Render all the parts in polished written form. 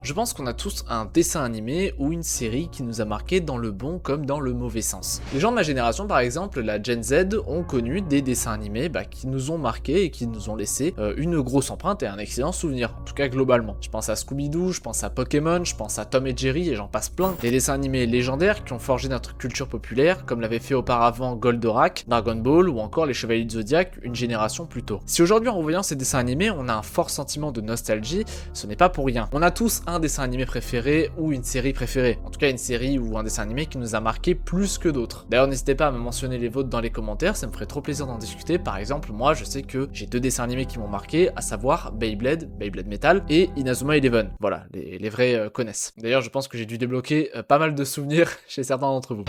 Je pense qu'on a tous un dessin animé ou une série qui nous a marqué dans le bon comme dans le mauvais sens. Les gens de ma génération par exemple, la Gen Z, ont connu des dessins animés qui nous ont marqué et qui nous ont laissé une grosse empreinte et un excellent souvenir, en tout cas globalement. Je pense à Scooby-Doo, je pense à Pokémon, je pense à Tom et Jerry et j'en passe plein. Des dessins animés légendaires qui ont forgé notre culture populaire comme l'avait fait auparavant Goldorak, Dragon Ball ou encore les Chevaliers du Zodiac une génération plus tôt. Si aujourd'hui en revoyant ces dessins animés on a un fort sentiment de nostalgie, ce n'est pas pour rien. On a tous un dessin animé préféré ou une série préférée, en tout cas une série ou un dessin animé qui nous a marqué plus que d'autres. D'ailleurs n'hésitez pas à me mentionner les vôtres dans les commentaires, ça me ferait trop plaisir d'en discuter. Par exemple moi je sais que j'ai 2 dessins animés qui m'ont marqué, à savoir Beyblade Metal et Inazuma Eleven. Voilà, les vrais connaissent. D'ailleurs je pense que j'ai dû débloquer pas mal de souvenirs chez certains d'entre vous.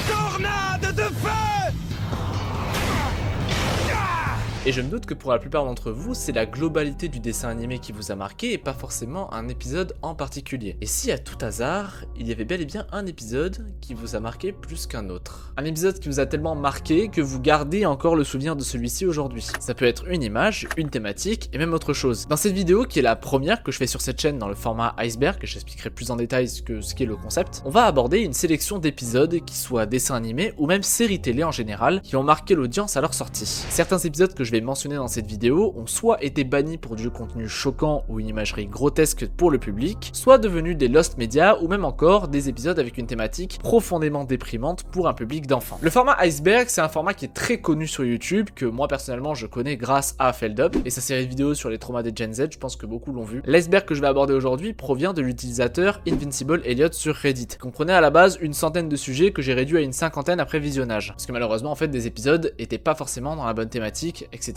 Tornade de feu! Et je me doute que pour la plupart d'entre vous, c'est la globalité du dessin animé qui vous a marqué et pas forcément un épisode en particulier. Et si à tout hasard, il y avait bel et bien un épisode qui vous a marqué plus qu'un autre. Un épisode qui vous a tellement marqué que vous gardez encore le souvenir de celui-ci aujourd'hui. Ça peut être une image, une thématique et même autre chose. Dans cette vidéo, qui est la première que je fais sur cette chaîne dans le format iceberg, et j'expliquerai plus en détail ce qu'est le concept, on va aborder une sélection d'épisodes qui soient dessins animés ou même séries télé en général, qui ont marqué l'audience à leur sortie. Certains épisodes que je vais mentionner dans cette vidéo ont soit été bannis pour du contenu choquant ou une imagerie grotesque pour le public, soit devenus des lost media ou même encore des épisodes avec une thématique profondément déprimante pour un public d'enfants. Le format iceberg, c'est un format qui est très connu sur YouTube, que moi personnellement je connais grâce à Feldup et sa série de vidéos sur les traumas des Gen Z, je pense que beaucoup l'ont vu. L'iceberg que je vais aborder aujourd'hui provient de l'utilisateur Invincible Elliot sur Reddit, qui comprenait à la base une centaine de sujets que j'ai réduit à une cinquantaine après visionnage, parce que malheureusement en fait des épisodes étaient pas forcément dans la bonne thématique, etc.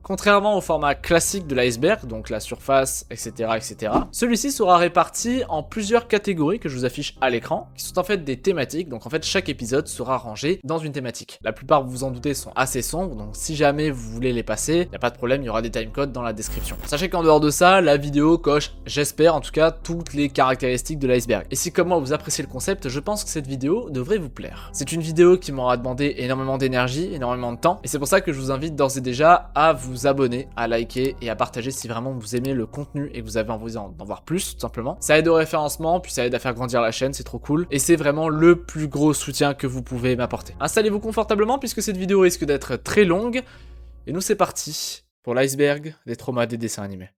Contrairement au format classique de l'iceberg, donc la surface, etc., celui-ci sera réparti en plusieurs catégories que je vous affiche à l'écran, qui sont en fait des thématiques, donc en fait chaque épisode sera rangé dans une thématique. La plupart, vous vous en doutez, sont assez sombres, donc si jamais vous voulez les passer, il n'y a pas de problème, il y aura des timecodes dans la description. Sachez qu'en dehors de ça, la vidéo coche, j'espère en tout cas, toutes les caractéristiques de l'iceberg. Et si comme moi vous appréciez le concept, je pense que cette vidéo devrait vous plaire. C'est une vidéo qui m'aura demandé énormément d'énergie, énormément de temps, et c'est pour ça que je vous invite d'ores et déjà à vous abonner, à liker et à partager si vraiment vous aimez le contenu et que vous avez envie d'en voir plus, tout simplement. Ça aide au référencement, puis ça aide à faire grandir la chaîne, c'est trop cool. Et c'est vraiment le plus gros soutien que vous pouvez m'apporter. Installez-vous confortablement puisque cette vidéo risque d'être très longue. Et nous c'est parti pour l'iceberg des traumas des dessins animés.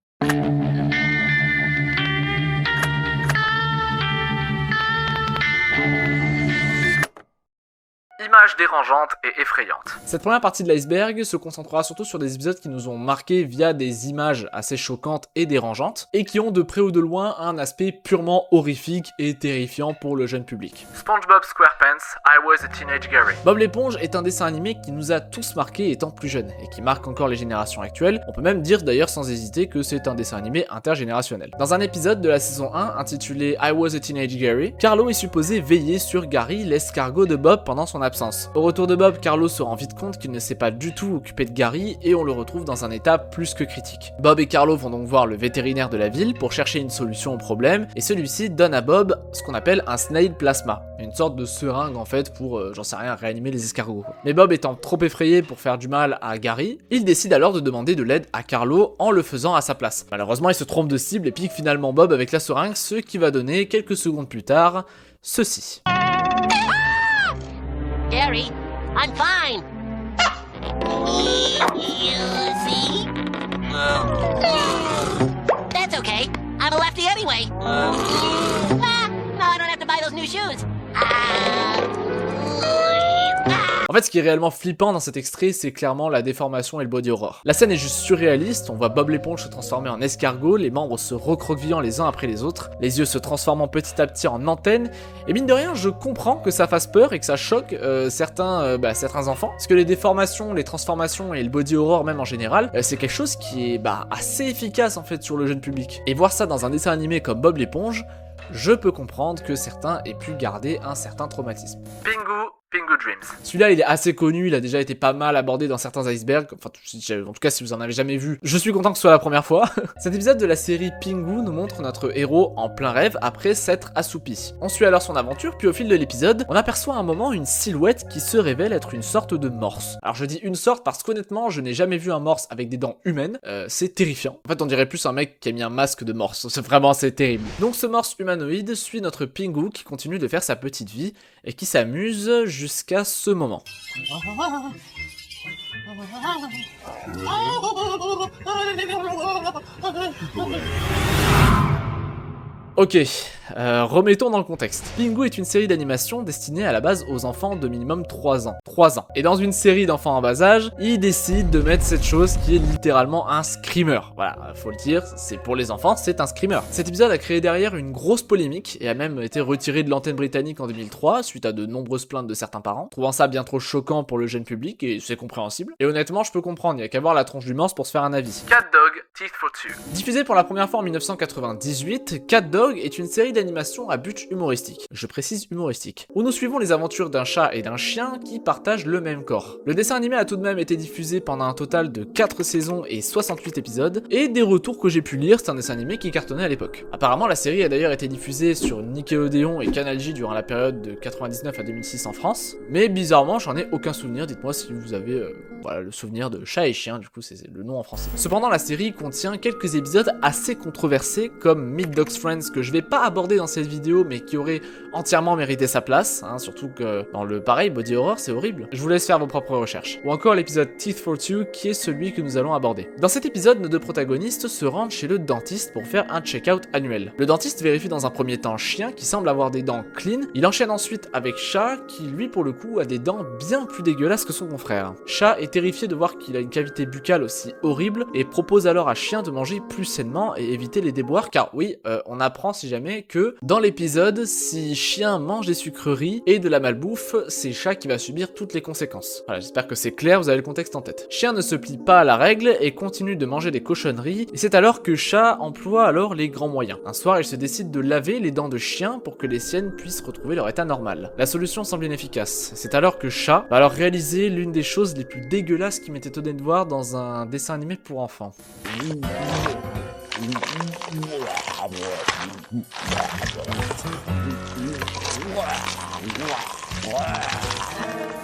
Images dérangeantes et effrayantes. Cette première partie de l'iceberg se concentrera surtout sur des épisodes qui nous ont marqués via des images assez choquantes et dérangeantes, et qui ont de près ou de loin un aspect purement horrifique et terrifiant pour le jeune public. SpongeBob SquarePants, I Was a Teenage Gary. Bob l'éponge est un dessin animé qui nous a tous marqués étant plus jeunes, et qui marque encore les générations actuelles. On peut même dire d'ailleurs sans hésiter que c'est un dessin animé intergénérationnel. Dans un épisode de la saison 1 intitulé I Was a Teenage Gary, Carlo est supposé veiller sur Gary, l'escargot de Bob pendant son absence. Au retour de Bob, Carlo se rend vite compte qu'il ne s'est pas du tout occupé de Gary et on le retrouve dans un état plus que critique. Bob et Carlo vont donc voir le vétérinaire de la ville pour chercher une solution au problème et celui-ci donne à Bob ce qu'on appelle un snail plasma, une sorte de seringue en fait pour, j'en sais rien, réanimer les escargots. Mais Bob étant trop effrayé pour faire du mal à Gary, il décide alors de demander de l'aide à Carlo en le faisant à sa place. Malheureusement, il se trompe de cible et pique finalement Bob avec la seringue, ce qui va donner quelques secondes plus tard ceci. Gary, I'm fine. You see? That's okay. I'm a lefty anyway. Now I don't have to buy those new shoes. En fait, ce qui est réellement flippant dans cet extrait, c'est clairement la déformation et le body horror. La scène est juste surréaliste, on voit Bob l'éponge se transformer en escargot, les membres se recroquevillant les uns après les autres, les yeux se transformant petit à petit en antennes, et mine de rien, je comprends que ça fasse peur et que ça choque certains enfants, parce que les déformations, les transformations et le body horror même en général, c'est quelque chose qui est assez efficace en fait sur le jeune public. Et voir ça dans un dessin animé comme Bob l'éponge, je peux comprendre que certains aient pu garder un certain traumatisme. Pingu, Pingu Dreams. Celui-là, il est assez connu, il a déjà été pas mal abordé dans certains icebergs, enfin, en tout cas, si vous en avez jamais vu, je suis content que ce soit la première fois. Cet épisode de la série Pingu nous montre notre héros en plein rêve après s'être assoupi. On suit alors son aventure, puis au fil de l'épisode, on aperçoit à un moment une silhouette qui se révèle être une sorte de morse. Alors je dis une sorte parce qu'honnêtement, je n'ai jamais vu un morse avec des dents humaines, c'est terrifiant. En fait, on dirait plus un mec qui a mis un masque de morse, c'est terrible. Donc ce morse humanoïde suit notre Pingu qui continue de faire sa petite vie et qui s'amuse jusqu'à ce moment. Ok, remettons dans le contexte. Pingu est une série d'animation destinée à la base aux enfants de minimum 3 ans. 3 ans. Et dans une série d'enfants en bas âge, ils décident de mettre cette chose qui est littéralement un screamer. Voilà, faut le dire, c'est pour les enfants, c'est un screamer. Cet épisode a créé derrière une grosse polémique et a même été retiré de l'antenne britannique en 2003 suite à de nombreuses plaintes de certains parents, trouvant ça bien trop choquant pour le jeune public et c'est compréhensible. Et honnêtement, je peux comprendre, il y a qu'à voir la tronche du morse pour se faire un avis. Cat Dog, Teeth for Two. Diffusé pour la première fois en 1998, Cat Dog est une série d'animation à but humoristique. Je précise humoristique. Où nous suivons les aventures d'un chat et d'un chien qui partagent le même corps. Le dessin animé a tout de même été diffusé pendant un total de 4 saisons et 68 épisodes, et des retours que j'ai pu lire, c'est un dessin animé qui cartonnait à l'époque. Apparemment, la série a d'ailleurs été diffusée sur Nickelodeon et Canal J durant la période de 99 à 2006 en France, mais bizarrement, j'en ai aucun souvenir. Dites-moi si vous avez le souvenir de chat et chien, du coup c'est le nom en français. Cependant, la série contient quelques épisodes assez controversés comme Meet Dog's Friends que je vais pas aborder dans cette vidéo mais qui aurait entièrement mérité sa place, surtout que dans le pareil body horror c'est horrible. Je vous laisse faire vos propres recherches. Ou encore l'épisode Teeth for Two qui est celui que nous allons aborder. Dans cet épisode, nos deux protagonistes se rendent chez le dentiste pour faire un check-out annuel. Le dentiste vérifie dans un premier temps chien qui semble avoir des dents clean, il enchaîne ensuite avec chat qui lui pour le coup a des dents bien plus dégueulasses que son confrère. Chat est terrifié de voir qu'il a une cavité buccale aussi horrible et propose alors à chien de manger plus sainement et éviter les déboires car oui, on apprend si jamais que dans l'épisode, si chien mange des sucreries et de la malbouffe, c'est chat qui va subir toutes les conséquences. Voilà, j'espère que c'est clair, vous avez le contexte en tête. Chien ne se plie pas à la règle et continue de manger des cochonneries, et c'est alors que chat emploie alors les grands moyens. Un soir, il se décide de laver les dents de chien pour que les siennes puissent retrouver leur état normal. La solution semble inefficace. C'est alors que chat va alors réaliser l'une des choses les plus dégueulasses qui m'est étonné de voir dans un dessin animé pour enfants.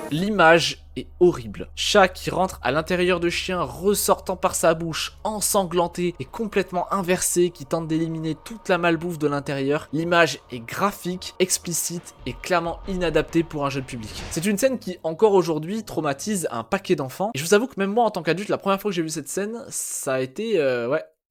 L'image est horrible. Chat qui rentre à l'intérieur de chien, ressortant par sa bouche, ensanglanté et complètement inversé, qui tente d'éliminer toute la malbouffe de l'intérieur. L'image est graphique, explicite et clairement inadaptée pour un jeune public. C'est une scène qui, encore aujourd'hui, traumatise un paquet d'enfants. Et je vous avoue que même moi, en tant qu'adulte, la première fois que j'ai vu cette scène, ça a été,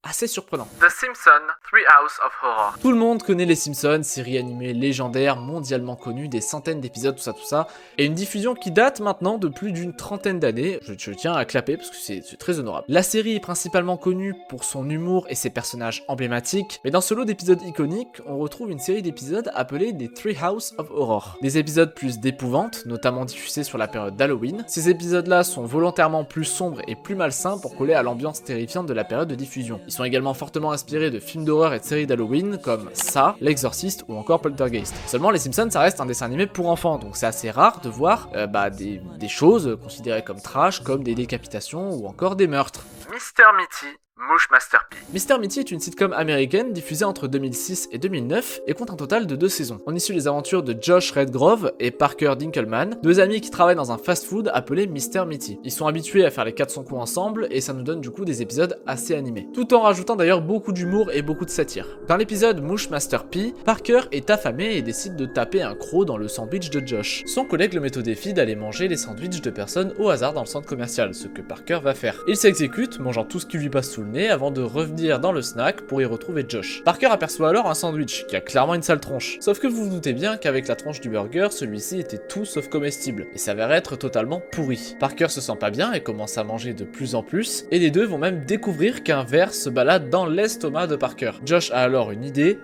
assez surprenant. The Simpsons, Treehouse of Horror. Tout le monde connaît les Simpsons, série animée légendaire, mondialement connue, des centaines d'épisodes, tout ça, et une diffusion qui date maintenant de plus d'une trentaine d'années. Je tiens à clapper parce que c'est très honorable. La série est principalement connue pour son humour et ses personnages emblématiques, mais dans ce lot d'épisodes iconiques, on retrouve une série d'épisodes appelés des Treehouse of Horror. Des épisodes plus d'épouvante, notamment diffusés sur la période d'Halloween. Ces épisodes-là sont volontairement plus sombres et plus malsains pour coller à l'ambiance terrifiante de la période de diffusion. Ils sont également fortement inspirés de films d'horreur et de séries d'Halloween comme Ça, L'Exorciste ou encore Poltergeist. Seulement les Simpsons ça reste un dessin animé pour enfants, donc c'est assez rare de voir des choses considérées comme trash, comme des décapitations ou encore des meurtres. Mr. Mitty, Mouche Master P. Mr. Mitty est une sitcom américaine diffusée entre 2006 et 2009 et compte un total de 2 saisons. On y suit les aventures de Josh Redgrove et Parker Dinkelman, deux amis qui travaillent dans un fast-food appelé Mr. Mitty. Ils sont habitués à faire les 400 coups ensemble et ça nous donne du coup des épisodes assez animés. Tout en rajoutant d'ailleurs beaucoup d'humour et beaucoup de satire. Dans l'épisode Mouche Master P, Parker est affamé et décide de taper un croc dans le sandwich de Josh. Son collègue le met au défi d'aller manger les sandwichs de personnes au hasard dans le centre commercial, ce que Parker va faire. Il s'exécute, mangeant tout ce qui lui passe sous le nez avant de revenir dans le snack pour y retrouver Josh. Parker aperçoit alors un sandwich qui a clairement une sale tronche. Sauf que vous vous doutez bien qu'avec la tronche du burger, celui-ci était tout sauf comestible et s'avère être totalement pourri. Parker se sent pas bien et commence à manger de plus en plus et les deux vont même découvrir qu'un ver se balade dans l'estomac de Parker. Josh a alors une idée,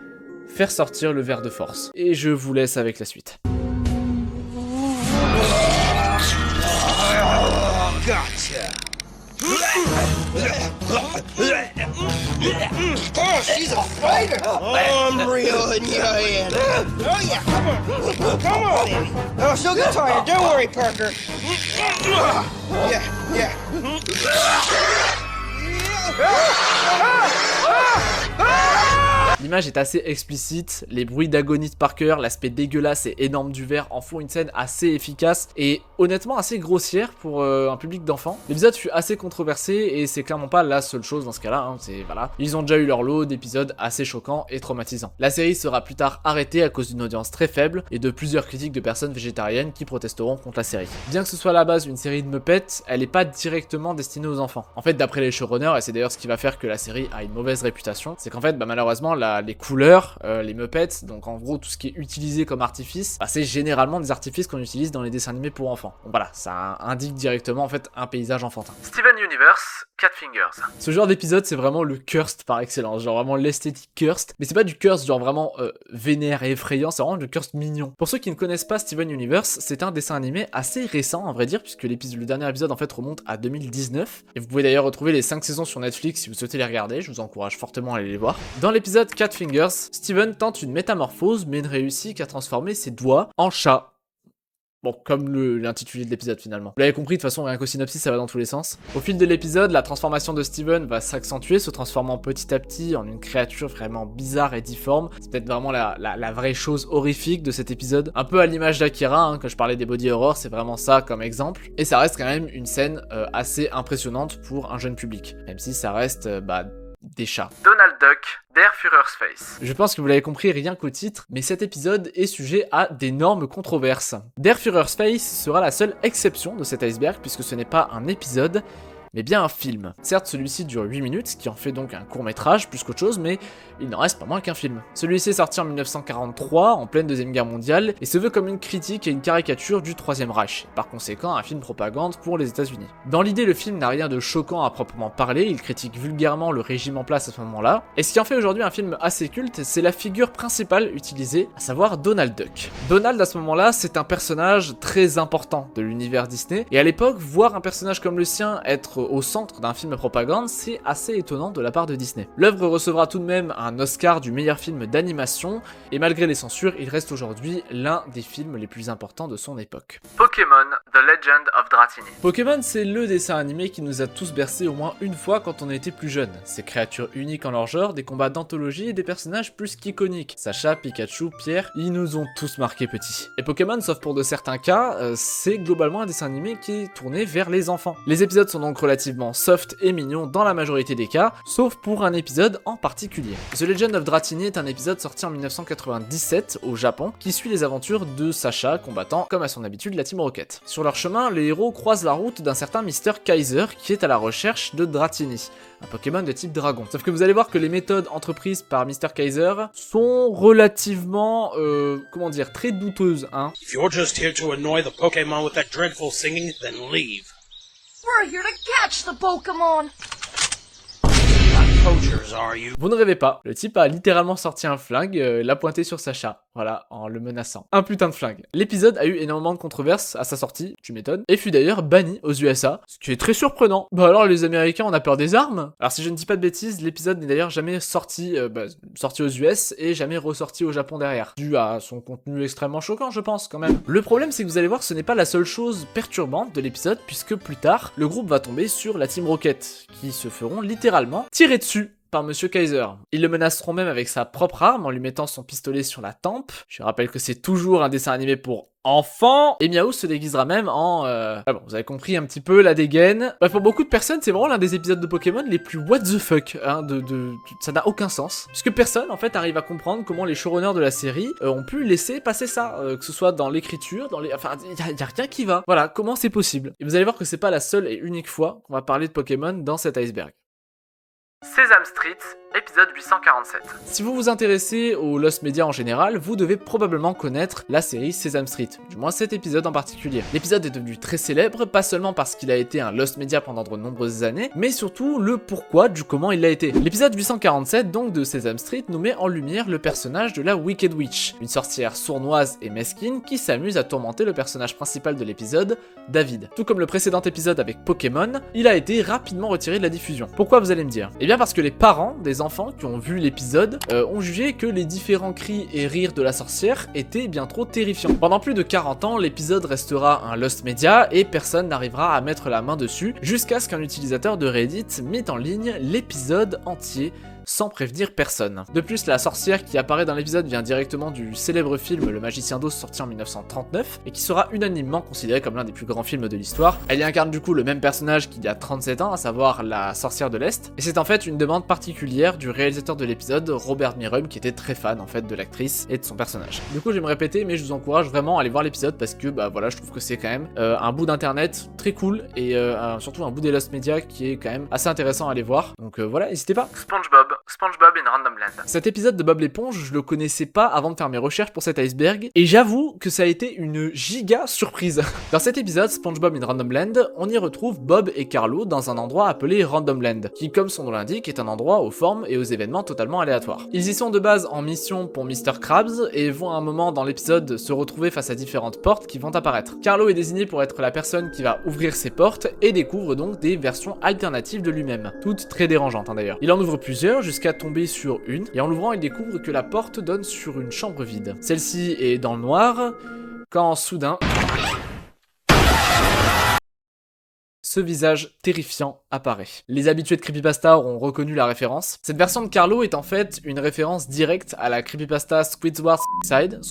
faire sortir le ver de force. Et je vous laisse avec la suite. Gotcha. Oh, she's a fighter. Oh, I'm reeling you in. Oh, yeah, come on. Come on, baby. Oh, she'll get tired. Don't worry, Parker. Yeah. L'image est assez explicite, les bruits d'agonie de Parker, l'aspect dégueulasse et énorme du verre en font une scène assez efficace et honnêtement assez grossière pour un public d'enfants. L'épisode fut assez controversé et c'est clairement pas la seule chose dans ce cas-là, hein, voilà. Ils ont déjà eu leur lot d'épisodes assez choquants et traumatisants. La série sera plus tard arrêtée à cause d'une audience très faible et de plusieurs critiques de personnes végétariennes qui protesteront contre la série. Bien que ce soit à la base une série de Muppets, elle n'est pas directement destinée aux enfants. En fait, d'après les showrunners, et c'est d'ailleurs ce qui va faire que la série a une mauvaise réputation, c'est qu'en fait, malheureusement, les couleurs, les Muppets, donc en gros tout ce qui est utilisé comme artifice, c'est généralement des artifices qu'on utilise dans les dessins animés pour enfants. Donc voilà, ça indique directement en fait un paysage enfantin. Steven Universe, Cat Fingers. Ce genre d'épisode, c'est vraiment le cursed par excellence, genre vraiment l'esthétique cursed, mais c'est pas du cursed genre vraiment vénère et effrayant, c'est vraiment du cursed mignon. Pour ceux qui ne connaissent pas Steven Universe, c'est un dessin animé assez récent, à vrai dire, puisque le dernier épisode en fait remonte à 2019, et vous pouvez d'ailleurs retrouver les 5 saisons sur Netflix si vous souhaitez les regarder, je vous encourage fortement à aller les voir. Dans l'épisode Cat Fingers, Steven tente une métamorphose mais ne réussit qu'à transformer ses doigts en chat. Bon, comme l'intitulé de l'épisode finalement. Vous l'avez compris, de toute façon, rien qu'au synopsis, ça va dans tous les sens. Au fil de l'épisode, la transformation de Steven va s'accentuer, se transformant petit à petit en une créature vraiment bizarre et difforme. C'est peut-être vraiment la vraie chose horrifique de cet épisode. Un peu à l'image d'Akira, hein, quand je parlais des body horror, c'est vraiment ça comme exemple. Et ça reste quand même une scène assez impressionnante pour un jeune public. Même si ça reste, des chats. Donald Duck, Der Führer's Face. Je pense que vous l'avez compris rien qu'au titre, mais cet épisode est sujet à d'énormes controverses. Der Führer's Face sera la seule exception de cet iceberg puisque ce n'est pas un épisode, mais bien un film. Certes, celui-ci dure 8 minutes, ce qui en fait donc un court-métrage plus qu'autre chose, mais il n'en reste pas moins qu'un film. Celui-ci est sorti en 1943, en pleine Deuxième Guerre mondiale, et se veut comme une critique et une caricature du Troisième Reich, et par conséquent un film propagande pour les États-Unis. Dans l'idée, le film n'a rien de choquant à proprement parler, il critique vulgairement le régime en place à ce moment-là, et ce qui en fait aujourd'hui un film assez culte, c'est la figure principale utilisée, à savoir Donald Duck. Donald, à ce moment-là, c'est un personnage très important de l'univers Disney, et à l'époque, voir un personnage comme le sien être au centre d'un film propagande, c'est assez étonnant de la part de Disney. L'œuvre recevra tout de même un Oscar du meilleur film d'animation, et malgré les censures, il reste aujourd'hui l'un des films les plus importants de son époque. Pokémon, The Legend of Dratini. Pokémon, c'est le dessin animé qui nous a tous bercés au moins une fois quand on était plus jeune. Ces créatures uniques en leur genre, des combats d'anthologie et des personnages plus qu'iconiques. Sacha, Pikachu, Pierre, ils nous ont tous marqués petits. Et Pokémon, sauf pour de certains cas, c'est globalement un dessin animé qui est tourné vers les enfants. Les épisodes sont donc relativement soft et mignons dans la majorité des cas, sauf pour un épisode en particulier. The Legend of Dratini est un épisode sorti en 1997 au Japon qui suit les aventures de Sacha, combattant comme à son habitude la Team Rocket. Sur leur chemin, les héros croisent la route d'un certain Mr. Kaiser qui est à la recherche de Dratini, un Pokémon de type dragon. Sauf que vous allez voir que les méthodes entreprises par Mr. Kaiser sont relativement, très douteuses, hein. If you're just here to annoy the Pokémon with that dreadful singing, then leave. We're here to catch the Pokémon! Poachers, are you? Vous ne rêvez pas, le type a littéralement sorti un flingue, l'a pointé sur Sacha, voilà, en le menaçant. Un putain de flingue. L'épisode a eu énormément de controverses à sa sortie, tu m'étonnes, et fut d'ailleurs banni aux USA, ce qui est très surprenant. Bah alors les Américains, on a peur des armes? Alors si je ne dis pas de bêtises, l'épisode n'est d'ailleurs jamais sorti aux US et jamais ressorti au Japon derrière, dû à son contenu extrêmement choquant, je pense, quand même. Le problème, c'est que vous allez voir, ce n'est pas la seule chose perturbante de l'épisode, puisque plus tard, le groupe va tomber sur la Team Rocket, qui se feront littéralement tirer dessus par Monsieur Kaiser. Ils le menaceront même avec sa propre arme en lui mettant son pistolet sur la tempe. Je rappelle que c'est toujours un dessin animé pour enfants. Et Miaou se déguisera même en... Ah bon, vous avez compris un petit peu la dégaine. Bah, pour beaucoup de personnes, c'est vraiment l'un des épisodes de Pokémon les plus what the fuck. Hein, ça n'a aucun sens. Puisque personne, en fait, arrive à comprendre comment les showrunners de la série ont pu laisser passer ça. Que ce soit dans l'écriture, Enfin, y a rien qui va. Voilà, comment c'est possible? Et vous allez voir que c'est pas la seule et unique fois qu'on va parler de Pokémon dans cet iceberg. Sesame Street, épisode 847. Si vous vous intéressez aux Lost Media en général, vous devez probablement connaître la série Sesame Street, du moins cet épisode en particulier. L'épisode est devenu très célèbre, pas seulement parce qu'il a été un Lost Media pendant de nombreuses années, mais surtout le pourquoi du comment il l'a été. L'épisode 847 donc de Sesame Street nous met en lumière le personnage de la Wicked Witch, une sorcière sournoise et mesquine qui s'amuse à tourmenter le personnage principal de l'épisode, David. Tout comme le précédent épisode avec Pokémon, il a été rapidement retiré de la diffusion. Pourquoi, vous allez me dire? Eh bien bien parce que les parents des enfants qui ont vu l'épisode ont jugé que les différents cris et rires de la sorcière étaient bien trop terrifiants. Pendant plus de 40 ans, l'épisode restera un lost media et personne n'arrivera à mettre la main dessus jusqu'à ce qu'un utilisateur de Reddit mette en ligne l'épisode entier sans prévenir personne. De plus, la sorcière qui apparaît dans l'épisode vient directement du célèbre film Le Magicien d'Oz sorti en 1939 et qui sera unanimement considéré comme l'un des plus grands films de l'histoire. Elle y incarne du coup le même personnage qu'il y a 37 ans, à savoir la sorcière de l'Est, et c'est en fait une demande particulière du réalisateur de l'épisode, Robert Mirum, qui était très fan en fait de l'actrice et de son personnage. Du coup, je vais me répéter, mais je vous encourage vraiment à aller voir l'épisode parce que bah voilà, je trouve que c'est quand même un bout d'internet très cool et surtout un bout des Lost Media qui est quand même assez intéressant à aller voir. Donc voilà, n'hésitez pas. SpongeBob in Random Land. Cet épisode de Bob l'éponge, je le connaissais pas avant de faire mes recherches pour cet iceberg, et j'avoue que ça a été une giga surprise. Dans cet épisode, SpongeBob in Random Land, on y retrouve Bob et Carlo dans un endroit appelé Random Land, qui comme son nom l'indique est un endroit aux formes et aux événements totalement aléatoires. Ils y sont de base en mission pour Mr. Krabs, et vont à un moment dans l'épisode se retrouver face à différentes portes qui vont apparaître. Carlo est désigné pour être la personne qui va ouvrir ces portes, et découvre donc des versions alternatives de lui-même, toutes très dérangeantes d'ailleurs. Il en ouvre plusieurs jusqu'à tomber sur une, et en l'ouvrant il découvre que la porte donne sur une chambre vide. Celle-ci est dans le noir, quand soudain... ce visage terrifiant apparaît. Les habitués de Creepypasta auront reconnu la référence. Cette version de Carlo est en fait une référence directe à la Creepypasta Squidward Side,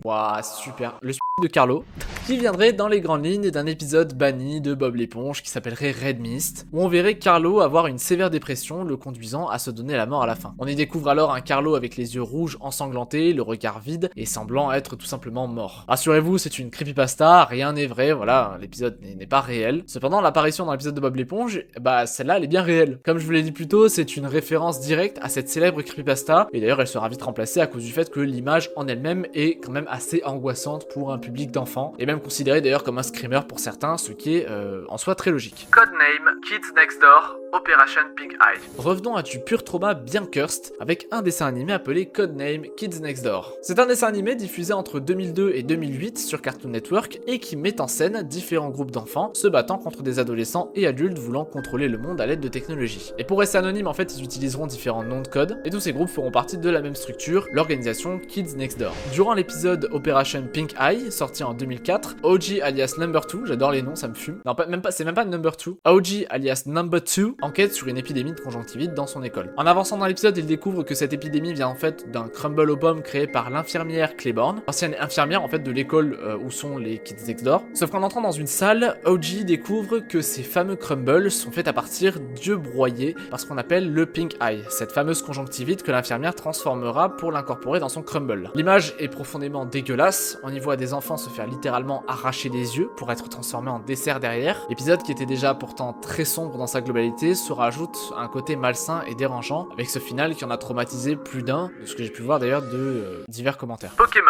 Waouh, super. Le de Carlo, qui viendrait dans les grandes lignes d'un épisode banni de Bob l'éponge qui s'appellerait Red Mist, où on verrait Carlo avoir une sévère dépression, le conduisant à se donner la mort à la fin. On y découvre alors un Carlo avec les yeux rouges ensanglantés, le regard vide et semblant être tout simplement mort. Rassurez-vous, c'est une creepypasta, rien n'est vrai, voilà, l'épisode n'est pas réel. Cependant, l'apparition dans l'épisode de Bob l'éponge, bah celle-là elle est bien réelle. Comme je vous l'ai dit plus tôt, c'est une référence directe à cette célèbre creepypasta, et d'ailleurs elle sera vite remplacée à cause du fait que l'image en elle-même est quand même assez angoissante pour un public d'enfants, et même considérée d'ailleurs comme un screamer pour certains, ce qui est en soi très logique. Codename Kids Next Door, Operation Pink Eye. Revenons à du pur trauma bien cursed, avec un dessin animé appelé Codename Kids Next Door. C'est un dessin animé diffusé entre 2002 et 2008 sur Cartoon Network, et qui met en scène différents groupes d'enfants se battant contre des adolescents et adultes voulant contrôler le monde à l'aide de technologies. Et pour rester anonyme, en fait, ils utiliseront différents noms de code, et tous ces groupes feront partie de la même structure, l'organisation Kids Next Door. Durant l'épisode Operation Pink Eye, sorti en 2004, OG alias Number 2, j'adore les noms, ça me fume. Non, c'est même pas Number 2. OG alias Number 2 enquête sur une épidémie de conjonctivite dans son école. En avançant dans l'épisode, il découvre que cette épidémie vient en fait d'un crumble aux pommes créé par l'infirmière Claiborne, ancienne infirmière en fait de l'école où sont les Kids Next Door. Sauf qu'en entrant dans une salle, OG découvre que ces fameux crumbles sont faits à partir d'œufs broyés par ce qu'on appelle le Pink Eye, cette fameuse conjonctivite que l'infirmière transformera pour l'incorporer dans son crumble. L'image est profondément dégueulasse, on y voit des enfants se faire littéralement arracher les yeux pour être transformés en dessert derrière. L'épisode, qui était déjà pourtant très sombre dans sa globalité, se rajoute un côté malsain et dérangeant, avec ce final qui en a traumatisé plus d'un, de ce que j'ai pu voir d'ailleurs de divers commentaires. Pokémon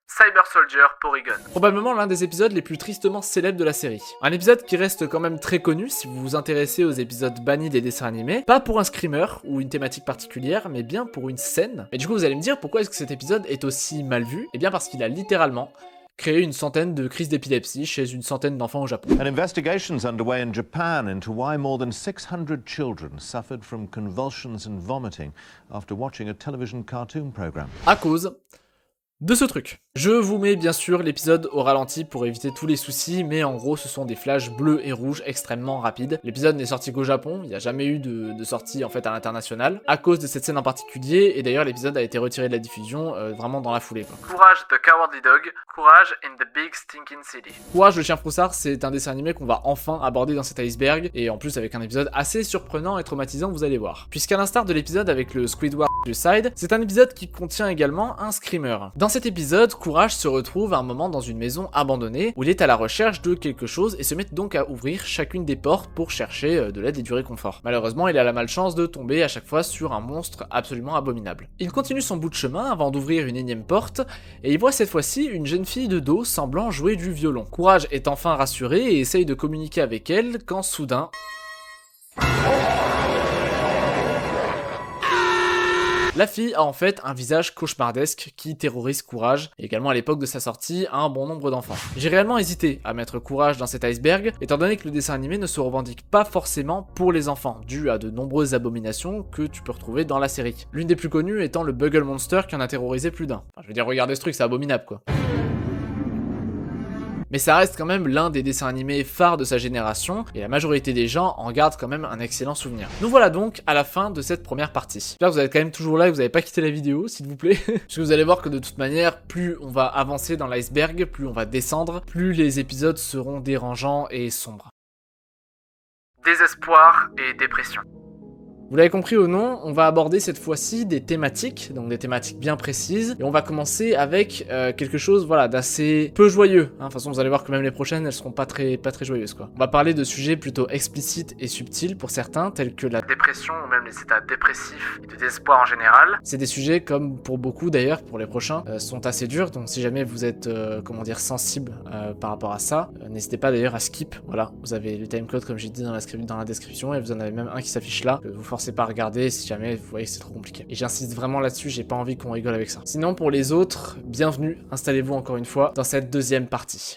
Cyber Soldier Porygon. Probablement l'un des épisodes les plus tristement célèbres de la série. Un épisode qui reste quand même très connu si vous vous intéressez aux épisodes bannis des dessins animés, pas pour un screamer ou une thématique particulière, mais bien pour une scène. Et du coup vous allez me dire pourquoi est-ce que cet épisode est aussi mal vu? Eh bien parce qu'il a littéralement créé une centaine de crises d'épilepsie chez une centaine d'enfants au Japon. An investigation is underway in Japan into why more than 600 children suffered from convulsions and vomiting after watching a television cartoon program. À cause de ce truc. Je vous mets bien sûr l'épisode au ralenti pour éviter tous les soucis, mais en gros ce sont des flashs bleus et rouges extrêmement rapides. L'épisode n'est sorti qu'au Japon, il n'y a jamais eu de sortie en fait à l'international, à cause de cette scène en particulier, et d'ailleurs l'épisode a été retiré de la diffusion vraiment dans la foulée, quoi. Courage the Cowardly Dog, Courage in the Big Stinking City. Courage le chien froussard, c'est un dessin animé qu'on va enfin aborder dans cet iceberg, et en plus avec un épisode assez surprenant et traumatisant, vous allez voir. Puisqu'à l'instar de l'épisode avec le Squidward Suicide, c'est un épisode qui contient également un screamer. Dans cet épisode, Courage se retrouve à un moment dans une maison abandonnée où il est à la recherche de quelque chose et se met donc à ouvrir chacune des portes pour chercher de l'aide et du réconfort. Malheureusement, il a la malchance de tomber à chaque fois sur un monstre absolument abominable. Il continue son bout de chemin avant d'ouvrir une énième porte et il voit cette fois-ci une jeune fille de dos semblant jouer du violon. Courage est enfin rassuré et essaye de communiquer avec elle quand soudain... La fille a en fait un visage cauchemardesque qui terrorise Courage, et également à l'époque de sa sortie, un bon nombre d'enfants. J'ai réellement hésité à mettre Courage dans cet iceberg, étant donné que le dessin animé ne se revendique pas forcément pour les enfants, dû à de nombreuses abominations que tu peux retrouver dans la série. L'une des plus connues étant le Bugle Monster qui en a terrorisé plus d'un. Enfin, je veux dire, regardez ce truc, c'est abominable quoi. Mais ça reste quand même l'un des dessins animés phares de sa génération, et la majorité des gens en gardent quand même un excellent souvenir. Nous voilà donc à la fin de cette première partie. J'espère que vous êtes quand même toujours là et que vous n'avez pas quitté la vidéo, s'il vous plaît. Parce que vous allez voir que de toute manière, plus on va avancer dans l'iceberg, plus on va descendre, plus les épisodes seront dérangeants et sombres. Désespoir et dépression. Vous l'avez compris ou non, on va aborder cette fois-ci des thématiques, donc des thématiques bien précises, et on va commencer avec quelque chose voilà, d'assez peu joyeux. De toute façon, vous allez voir que même les prochaines, elles seront pas très joyeuses quoi. On va parler de sujets plutôt explicites et subtils pour certains, tels que la dépression ou même les états dépressifs et de désespoir en général. C'est des sujets, comme pour beaucoup d'ailleurs, pour les prochains, sont assez durs, donc si jamais vous êtes, comment dire, sensible par rapport à ça, n'hésitez pas d'ailleurs à skip, voilà, vous avez le timecode comme j'ai dit dans la description, et vous en avez même un qui s'affiche là, vous forcez pas à regarder si jamais vous voyez que c'est trop compliqué. Et j'insiste vraiment là-dessus, j'ai pas envie qu'on rigole avec ça. Sinon pour les autres, bienvenue, installez-vous encore une fois dans cette deuxième partie.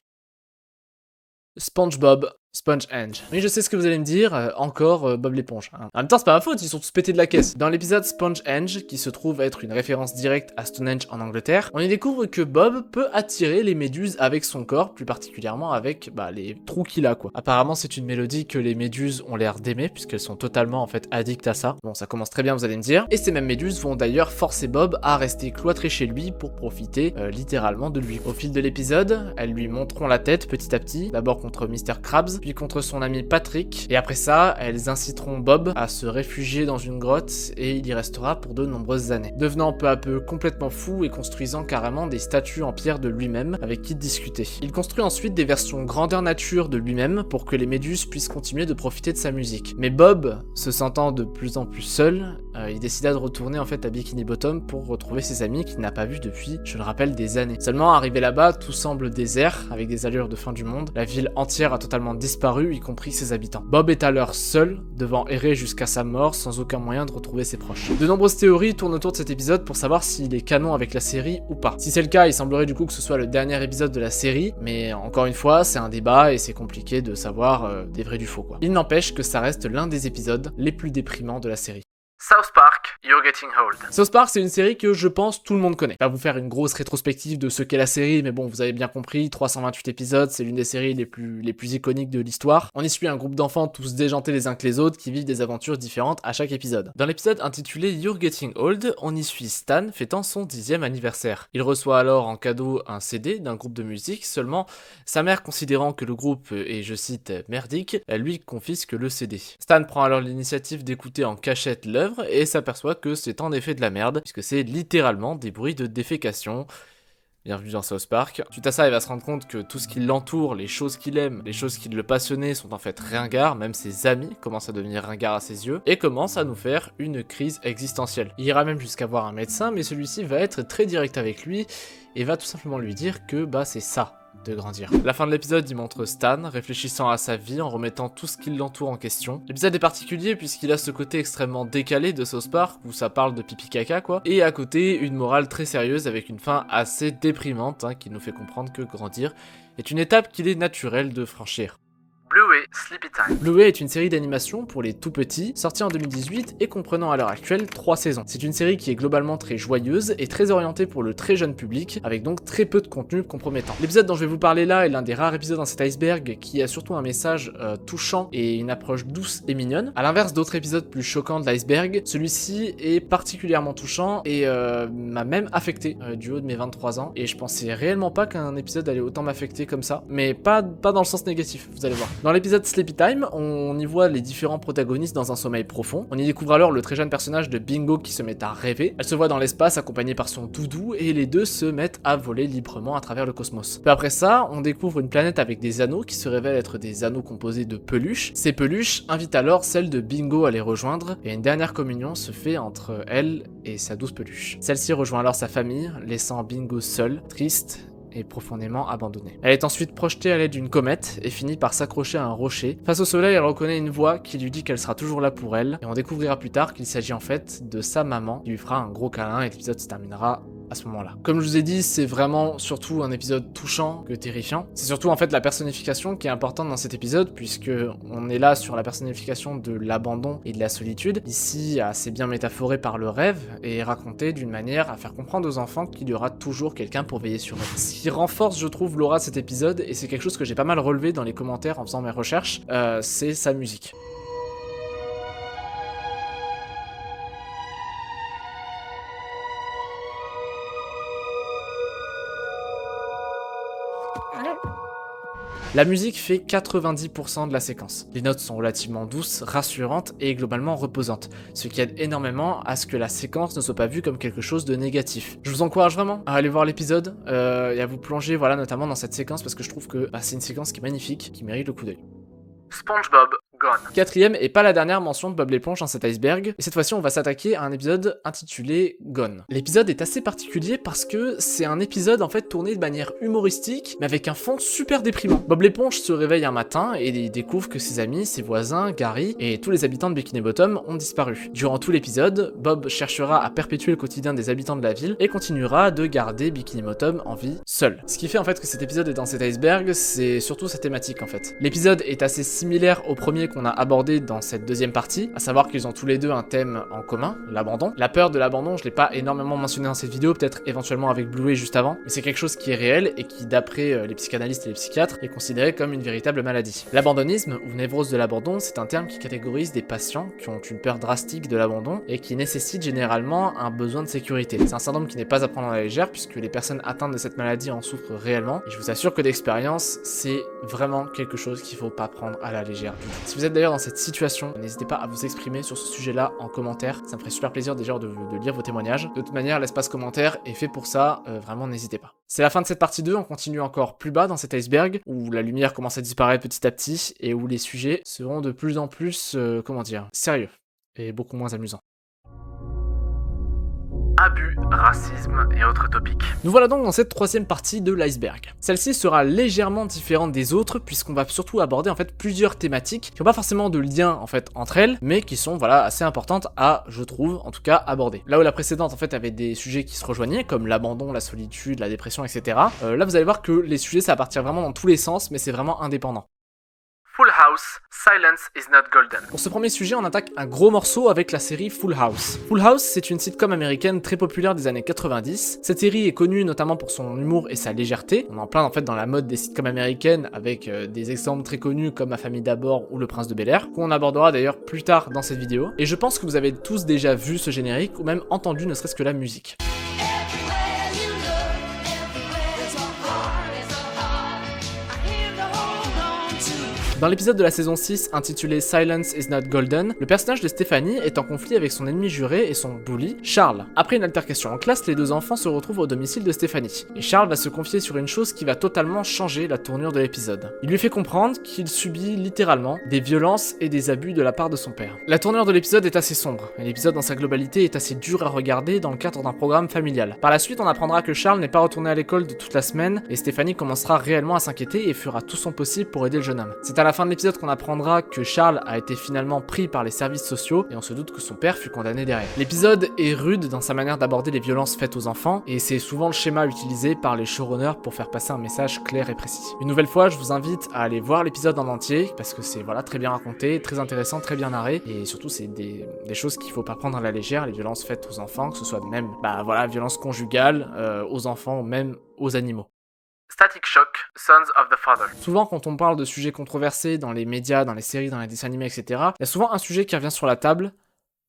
SpongeBob SpongeHenge. Oui, je sais ce que vous allez me dire, encore Bob l'éponge. En même temps, c'est pas ma faute, ils sont tous pétés de la caisse. Dans l'épisode SpongeHenge, qui se trouve être une référence directe à Stonehenge en Angleterre, on y découvre que Bob peut attirer les méduses avec son corps, plus particulièrement avec les trous qu'il a quoi. Apparemment, c'est une mélodie que les méduses ont l'air d'aimer, puisqu'elles sont totalement en fait addictes à ça. Bon, ça commence très bien, vous allez me dire. Et ces mêmes méduses vont d'ailleurs forcer Bob à rester cloîtré chez lui pour profiter littéralement de lui. Au fil de l'épisode, elles lui monteront la tête petit à petit, d'abord contre Mr. Krabs, puis contre son ami Patrick, et après ça, elles inciteront Bob à se réfugier dans une grotte et il y restera pour de nombreuses années, devenant peu à peu complètement fou et construisant carrément des statues en pierre de lui-même avec qui discuter. Il construit ensuite des versions grandeur nature de lui-même pour que les méduses puissent continuer de profiter de sa musique. Mais Bob, se sentant de plus en plus seul, il décida de retourner en fait à Bikini Bottom pour retrouver ses amis qu'il n'a pas vus depuis, je le rappelle, des années. Seulement arrivé là-bas, tout semble désert, avec des allures de fin du monde. La ville entière a totalement disparu, y compris ses habitants. Bob est alors seul, devant errer jusqu'à sa mort sans aucun moyen de retrouver ses proches. De nombreuses théories tournent autour de cet épisode pour savoir s'il est canon avec la série ou pas. Si c'est le cas, il semblerait du coup que ce soit le dernier épisode de la série, mais encore une fois, c'est un débat et c'est compliqué de savoir des vrais du faux quoi. Il n'empêche que ça reste l'un des épisodes les plus déprimants de la série. South Park, You're Getting Old. South Park, c'est une série que je pense tout le monde connaît. Je vais pas vous faire une grosse rétrospective de ce qu'est la série, mais bon, vous avez bien compris, 328 épisodes, c'est l'une des séries les plus iconiques de l'histoire. On y suit un groupe d'enfants tous déjantés les uns que les autres qui vivent des aventures différentes à chaque épisode. Dans l'épisode intitulé You're Getting Old, on y suit Stan fêtant son 10e anniversaire. Il reçoit alors en cadeau un CD d'un groupe de musique, seulement sa mère considérant que le groupe est, je cite, merdique, elle lui confisque le CD. Stan prend alors l'initiative d'écouter en cachette l'œuvre et s'aperçoit que c'est en effet de la merde, puisque c'est littéralement des bruits de défécation. Bienvenue dans South Park. Suite à ça, il va se rendre compte que tout ce qui l'entoure, les choses qu'il aime, les choses qui le passionnaient sont en fait ringards, même ses amis commencent à devenir ringards à ses yeux, et commence à nous faire une crise existentielle. Il ira même jusqu'à voir un médecin, mais celui-ci va être très direct avec lui, et va tout simplement lui dire que c'est ça. De grandir. La fin de l'épisode, il montre Stan réfléchissant à sa vie en remettant tout ce qui l'entoure en question. L'épisode est particulier puisqu'il a ce côté extrêmement décalé de South Park où ça parle de pipi caca quoi, et à côté une morale très sérieuse avec une fin assez déprimante qui nous fait comprendre que grandir est une étape qu'il est naturel de franchir. Bluey Sleepy Time. Bluey est une série d'animation pour les tout petits, sortie en 2018 et comprenant à l'heure actuelle 3 saisons. C'est une série qui est globalement très joyeuse et très orientée pour le très jeune public, avec donc très peu de contenu compromettant. L'épisode dont je vais vous parler là est l'un des rares épisodes dans cet iceberg qui a surtout un message touchant et une approche douce et mignonne. À l'inverse d'autres épisodes plus choquants de l'iceberg, celui-ci est particulièrement touchant et m'a même affecté du haut de mes 23 ans, et je pensais réellement pas qu'un épisode allait autant m'affecter comme ça, mais pas dans le sens négatif, vous allez voir. Dans l'épisode Sleepy Time, on y voit les différents protagonistes dans un sommeil profond. On y découvre alors le très jeune personnage de Bingo qui se met à rêver. Elle se voit dans l'espace accompagnée par son doudou et les deux se mettent à voler librement à travers le cosmos. Peu après ça, on découvre une planète avec des anneaux qui se révèlent être des anneaux composés de peluches. Ces peluches invitent alors celle de Bingo à les rejoindre et une dernière communion se fait entre elle et sa douce peluche. Celle-ci rejoint alors sa famille, laissant Bingo seul, triste et profondément abandonnée. Elle est ensuite projetée à l'aide d'une comète et finit par s'accrocher à un rocher. Face au soleil, elle reconnaît une voix qui lui dit qu'elle sera toujours là pour elle, et on découvrira plus tard qu'il s'agit en fait de sa maman qui lui fera un gros câlin et l'épisode se terminera à ce moment-là. Comme je vous ai dit, c'est vraiment surtout un épisode touchant que terrifiant. C'est surtout en fait la personnification qui est importante dans cet épisode, puisque on est là sur la personnification de l'abandon et de la solitude. Ici, c'est bien métaphoré par le rêve et raconté d'une manière à faire comprendre aux enfants qu'il y aura toujours quelqu'un pour veiller sur eux. Ce qui renforce, je trouve, l'aura de cet épisode, et c'est quelque chose que j'ai pas mal relevé dans les commentaires en faisant mes recherches, c'est sa musique. La musique fait 90% de la séquence. Les notes sont relativement douces, rassurantes et globalement reposantes, ce qui aide énormément à ce que la séquence ne soit pas vue comme quelque chose de négatif. Je vous encourage vraiment à aller voir l'épisode et à vous plonger voilà, notamment dans cette séquence parce que je trouve que c'est une séquence qui est magnifique, qui mérite le coup d'œil. SpongeBob Gone. Quatrième et pas la dernière mention de Bob l'éponge dans cet iceberg, et cette fois-ci on va s'attaquer à un épisode intitulé Gone. L'épisode est assez particulier parce que c'est un épisode en fait tourné de manière humoristique, mais avec un fond super déprimant. Bob l'éponge se réveille un matin et il découvre que ses amis, ses voisins, Gary et tous les habitants de Bikini Bottom ont disparu. Durant tout l'épisode, Bob cherchera à perpétuer le quotidien des habitants de la ville et continuera de garder Bikini Bottom en vie seul. Ce qui fait en fait que cet épisode est dans cet iceberg, c'est surtout sa thématique en fait. L'épisode est assez similaire au premier qu'on a abordé dans cette deuxième partie, à savoir qu'ils ont tous les deux un thème en commun, l'abandon. La peur de l'abandon, je l'ai pas énormément mentionné dans cette vidéo, peut-être éventuellement avec Bluey juste avant, mais c'est quelque chose qui est réel et qui, d'après les psychanalystes et les psychiatres, est considéré comme une véritable maladie. L'abandonnisme, ou névrose de l'abandon, c'est un terme qui catégorise des patients qui ont une peur drastique de l'abandon et qui nécessite généralement un besoin de sécurité. C'est un syndrome qui n'est pas à prendre à la légère puisque les personnes atteintes de cette maladie en souffrent réellement, et je vous assure que d'expérience, c'est vraiment quelque chose qu'il faut pas prendre à la légère du tout. Si vous êtes d'ailleurs dans cette situation, n'hésitez pas à vous exprimer sur ce sujet-là en commentaire, ça me ferait super plaisir déjà de lire vos témoignages. De toute manière, l'espace commentaire est fait pour ça, vraiment n'hésitez pas. C'est la fin de cette partie 2, on continue encore plus bas dans cet iceberg, où la lumière commence à disparaître petit à petit, et où les sujets seront de plus en plus, sérieux, et beaucoup moins amusants. Abus, racisme et autres topics. Nous voilà donc dans cette troisième partie de l'iceberg. Celle-ci sera légèrement différente des autres puisqu'on va surtout aborder en fait plusieurs thématiques qui n'ont pas forcément de lien en fait entre elles, mais qui sont voilà assez importantes à, je trouve, en tout cas aborder. Là où la précédente en fait avait des sujets qui se rejoignaient comme l'abandon, la solitude, la dépression, etc. Là vous allez voir que les sujets ça va partir vraiment dans tous les sens, mais c'est vraiment indépendant. Full House, Silence is not golden. Pour ce premier sujet, on attaque un gros morceau avec la série Full House. Full House, c'est une sitcom américaine très populaire des années 90. Cette série est connue notamment pour son humour et sa légèreté. On est en plein en fait dans la mode des sitcoms américaines avec des exemples très connus comme Ma famille d'abord ou Le Prince de Bel-Air, qu'on abordera d'ailleurs plus tard dans cette vidéo. Et je pense que vous avez tous déjà vu ce générique ou même entendu ne serait-ce que la musique. Dans l'épisode de la saison 6 intitulé Silence is not golden, le personnage de Stéphanie est en conflit avec son ennemi juré et son bully, Charles. Après une altercation en classe, les deux enfants se retrouvent au domicile de Stéphanie. Et Charles va se confier sur une chose qui va totalement changer la tournure de l'épisode. Il lui fait comprendre qu'il subit littéralement des violences et des abus de la part de son père. La tournure de l'épisode est assez sombre, et l'épisode dans sa globalité est assez dur à regarder dans le cadre d'un programme familial. Par la suite, on apprendra que Charles n'est pas retourné à l'école de toute la semaine, et Stéphanie commencera réellement à s'inquiéter et fera tout son possible pour aider le jeune homme. C'est à la fin de l'épisode qu'on apprendra que Charles a été finalement pris par les services sociaux et on se doute que son père fut condamné derrière. L'épisode est rude dans sa manière d'aborder les violences faites aux enfants et c'est souvent le schéma utilisé par les showrunners pour faire passer un message clair et précis. Une nouvelle fois, je vous invite à aller voir l'épisode en entier parce que c'est voilà très bien raconté, très intéressant, très bien narré et surtout c'est des choses qu'il faut pas prendre à la légère, les violences faites aux enfants, que ce soit même violences conjugales aux enfants ou même aux animaux. Static Shock, Sons of the Father. Souvent, quand on parle de sujets controversés dans les médias, dans les séries, dans les dessins animés, etc., il y a souvent un sujet qui revient sur la table,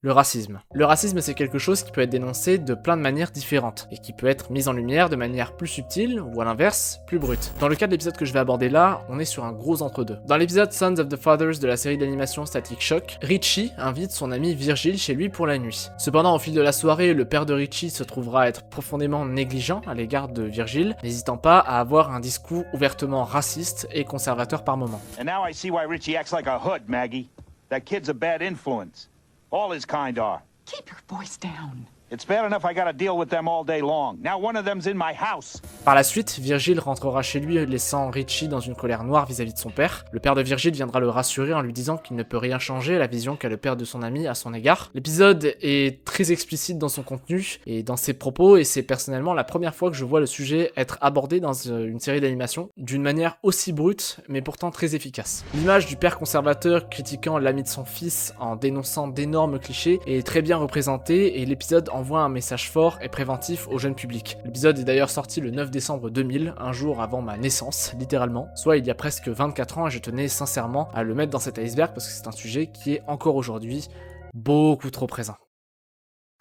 le racisme. Le racisme, c'est quelque chose qui peut être dénoncé de plein de manières différentes, et qui peut être mis en lumière de manière plus subtile, ou à l'inverse, plus brute. Dans le cas de l'épisode que je vais aborder là, on est sur un gros entre-deux. Dans l'épisode Sons of the Fathers de la série d'animation Static Shock, Richie invite son ami Virgil chez lui pour la nuit. Cependant, au fil de la soirée, le père de Richie se trouvera être profondément négligent à l'égard de Virgil, n'hésitant pas à avoir un discours ouvertement raciste et conservateur par moments. And now I see why Richie acts like a hood, Maggie. That kid's a bad influence. All his kind are. Keep your voice down. It's bad enough I gotta deal with them all day long. Now one of them's in my house. Par la suite, Virgil rentrera chez lui laissant Richie dans une colère noire vis-à-vis de son père. Le père de Virgil viendra le rassurer en lui disant qu'il ne peut rien changer à la vision qu'a le père de son ami à son égard. L'épisode est très explicite dans son contenu et dans ses propos et c'est personnellement la première fois que je vois le sujet être abordé dans une série d'animation d'une manière aussi brute mais pourtant très efficace. L'image du père conservateur critiquant l'ami de son fils en dénonçant d'énormes clichés est très bien représentée et l'épisode envoie un message fort et préventif au jeune public. L'épisode est d'ailleurs sorti le 9 décembre 2000, un jour avant ma naissance, littéralement, soit il y a presque 24 ans et je tenais sincèrement à le mettre dans cet iceberg parce que c'est un sujet qui est encore aujourd'hui beaucoup trop présent.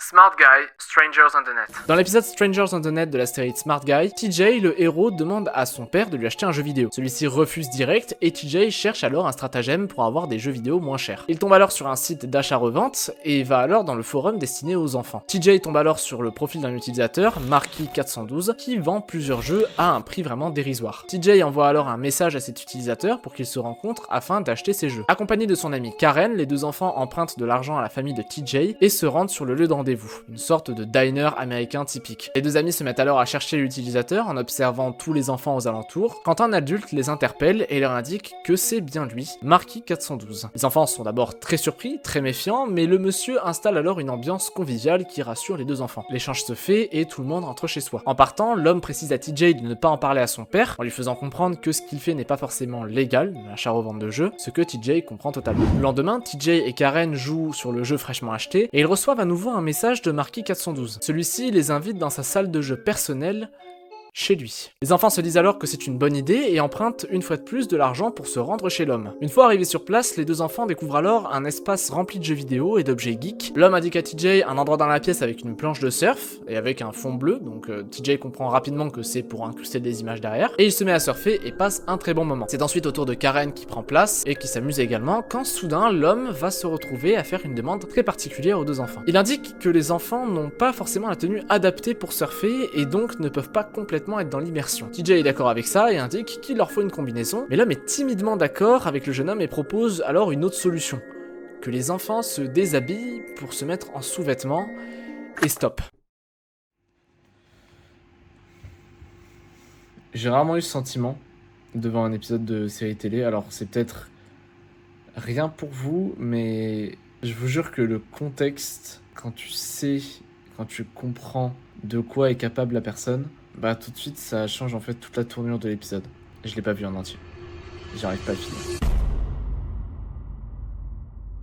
Smart Guy, Strangers on the Net. Dans l'épisode Strangers on the Net de la série Smart Guy, TJ, le héros, demande à son père de lui acheter un jeu vidéo. Celui-ci refuse direct et TJ cherche alors un stratagème pour avoir des jeux vidéo moins chers. Il tombe alors sur un site d'achat-revente et va alors dans le forum destiné aux enfants. TJ tombe alors sur le profil d'un utilisateur, Marky412, qui vend plusieurs jeux à un prix vraiment dérisoire. TJ envoie alors un message à cet utilisateur pour qu'il se rencontre afin d'acheter ces jeux. Accompagné de son amie Karen, les deux enfants empruntent de l'argent à la famille de TJ et se rendent sur le lieu de rendez-vous, une sorte de diner américain typique. Les deux amis se mettent alors à chercher l'utilisateur en observant tous les enfants aux alentours, quand un adulte les interpelle et leur indique que c'est bien lui, Marky412. Les enfants sont d'abord très surpris, très méfiants, mais le monsieur installe alors une ambiance conviviale qui rassure les deux enfants. L'échange se fait et tout le monde rentre chez soi. En partant, l'homme précise à TJ de ne pas en parler à son père, en lui faisant comprendre que ce qu'il fait n'est pas forcément légal, l'achat-revente de jeux, ce que TJ comprend totalement. Le lendemain, TJ et Karen jouent sur le jeu fraîchement acheté et ils reçoivent à nouveau un message de Marky412. Celui-ci les invite dans sa salle de jeu personnelle chez lui. Les enfants se disent alors que c'est une bonne idée et empruntent une fois de plus de l'argent pour se rendre chez l'homme. Une fois arrivés sur place, les deux enfants découvrent alors un espace rempli de jeux vidéo et d'objets geeks. L'homme indique à TJ un endroit dans la pièce avec une planche de surf et avec un fond bleu, donc TJ comprend rapidement que c'est pour incruster des images derrière, et il se met à surfer et passe un très bon moment. C'est ensuite au tour de Karen qui prend place et qui s'amuse également quand soudain l'homme va se retrouver à faire une demande très particulière aux deux enfants. Il indique que les enfants n'ont pas forcément la tenue adaptée pour surfer et donc ne peuvent pas complètement être dans l'immersion. TJ est d'accord avec ça et indique qu'il leur faut une combinaison, mais l'homme est timidement d'accord avec le jeune homme et propose alors une autre solution. Que les enfants se déshabillent pour se mettre en sous-vêtements et stop. J'ai rarement eu ce sentiment devant un épisode de série télé, alors c'est peut-être rien pour vous, mais je vous jure que le contexte, quand tu comprends de quoi est capable la personne, bah tout de suite ça change en fait toute la tournure de l'épisode. Je l'ai pas vu en entier. J'arrive pas à le finir.